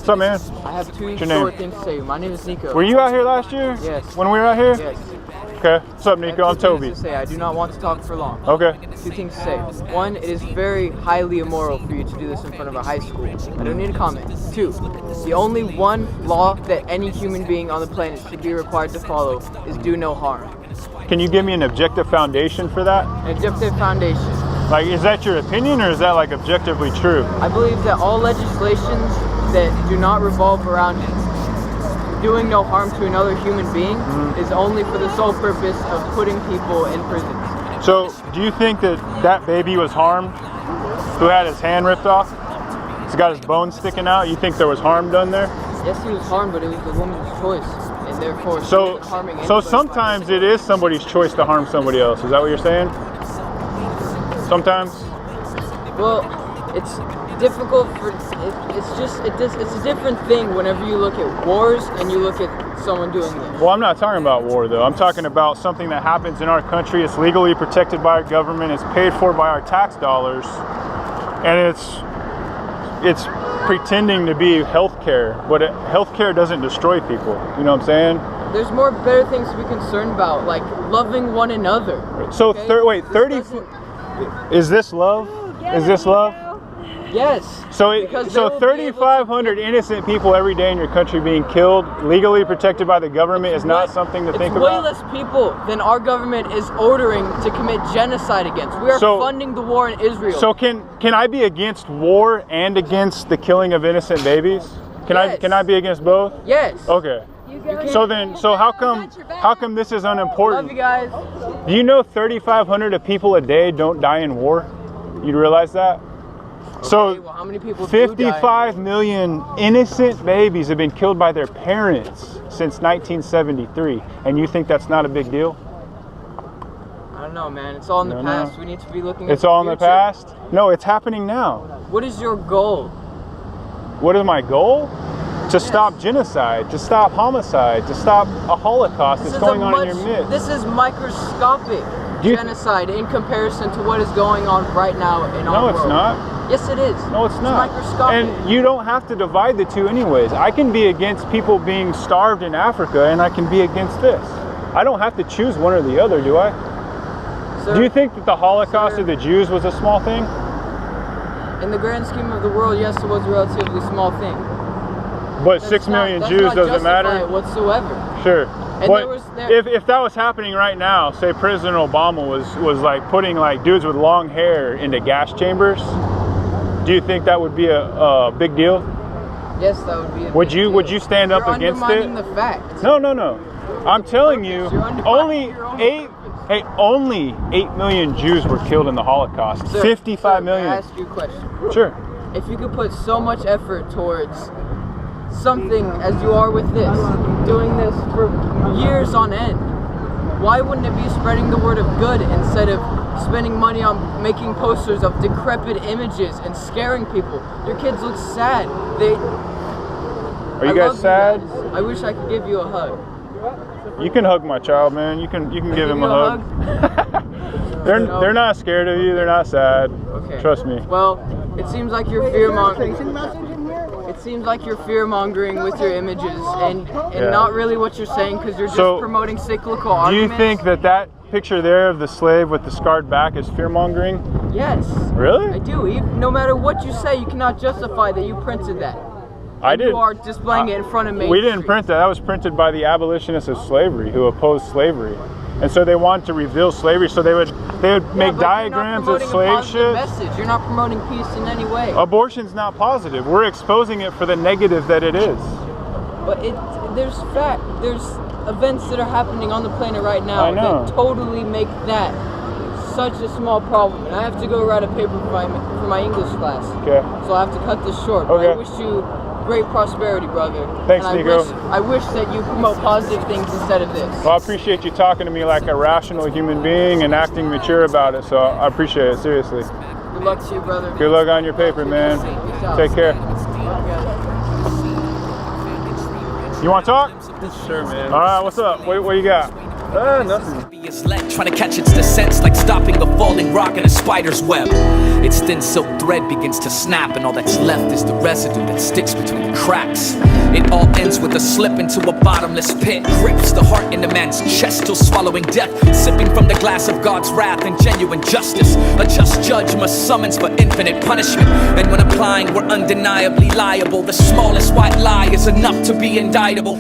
What's up, man? I have two What's your short name? things to say. My name is Nico. Were you out here last year? Yes. When we were out here? Yes. Okay. What's up, Nico? I'm Toby. To say. I do not want to talk for long. Okay. Two things to say. One, it is very highly immoral for you to do this in front of a high school. I don't need a comment. Two, the only one law that any human being on the planet should be required to follow is do no harm. Can you give me an objective foundation for that? An objective foundation. Like, is that your opinion or is that like objectively true? I believe that all legislations that do not revolve around doing no harm to another human being is only for the sole purpose of putting people in prisons. So, do you think that that baby was harmed who had his hand ripped off? He's got his bones sticking out. You think there was harm done there? Yes, he was harmed, but it was the woman's choice, and therefore she So, wasn't harming so anybody. sometimes it is somebody's choice to harm somebody else. Is that what you're saying? Sometimes? Well, it's difficult for it's a different thing whenever you look at wars and you look at someone doing this. Well, I'm not talking about war though. I'm talking about something that happens in our country. It's legally protected by our government. It's paid for by our tax dollars, and it's pretending to be healthcare, but healthcare doesn't destroy people. You know what I'm saying? There's more better things to be concerned about, like loving one another. So okay? wait, 30. Is this love? Is this love? Yes. So 3,500 innocent people every day in your country being killed, legally protected by the government, is not something to think about? It's way less people than our government is ordering to commit genocide against. We are funding the war in Israel. So can I be against war and against the killing of innocent babies? Can I be against both? Yes. Okay. So how come this is unimportant? Love you guys. Do you know 3,500 of people a day don't die in war? You realize that? Okay, so well, how many people 55 million innocent babies have been killed by their parents since 1973, and you think that's not a big deal? I don't know, man. It's all in the past. We need to be looking at It's all in the past? No, it's happening now. What is your goal? What is my goal? To stop genocide, to stop homicide, to stop a Holocaust that's going on in your midst. This is microscopic genocide in comparison to what is going on right now in our world. No, it's not. Yes, it is. No, it's not. It's microscopic. And you don't have to divide the two anyways. I can be against people being starved in Africa, and I can be against this. I don't have to choose one or the other, do I? Sir, do you think that the Holocaust of the Jews was a small thing? In the grand scheme of the world, yes, it was a relatively small thing. But 6 million Jews doesn't matter? Whatsoever. Sure. And but if that was happening right now, say President Obama was like putting like dudes with long hair into gas chambers, do you think that would be a big deal? Yes, that would be a would big deal. Would you stand up against it? You're undermining the fact. No. I'm telling you, only 8 million Jews were killed in the Holocaust. Sir, 55 million. May I ask you a question? Sure. If you could put so much effort towards something as you are with this, doing this for years on end, why wouldn't it be spreading the word of good instead of spending money on making posters of decrepit images and scaring people? Your kids look sad. Are you guys sad? I wish I could give you a hug. You can hug my child, man. You can give him a hug. They're not scared of you. They're not sad. Okay. Trust me. Well, it seems like you're fear-mongering. It seems like you're fear-mongering with your images and not really what you're saying, because you're just promoting cyclical arguments. Do you think that picture there of the slave with the scarred back is fear-mongering? Yes. Really? I do. No matter what you say, you cannot justify that you printed that. I did. You are displaying it in front of me. We didn't print that. That was printed by the abolitionists of slavery who opposed slavery. And so they wanted to reveal slavery, so they would make diagrams of slave ships. You're not promoting peace in any way. Abortion's not positive. We're exposing it for the negative that it is. But there's events that are happening on the planet right now that totally make that such a small problem. And I have to go write a paper for my English class. Okay. So I have to cut this short. Okay. I wish you great prosperity, brother. Thanks, Nico. I wish that you promote positive things instead of this. Well, I appreciate you talking to me like a rational human being and acting mature about it, so I appreciate it, seriously. Good luck to you, brother. Good luck on your paper, man. Take care. You want to talk? Sure, man. All right, what's up? What you got? Nothing. trying to catch its descents, like stopping a falling rock in a spider's web. Its thin silk thread begins to snap, and all that's left is the residue that sticks between the cracks. It all ends with a slip into a bottomless pit, grips the heart in a man's chest till swallowing death, sipping from the glass of God's wrath and genuine justice. A just judge must summons for infinite punishment, and when applying, we're undeniably liable. The smallest white lie is enough to be indictable.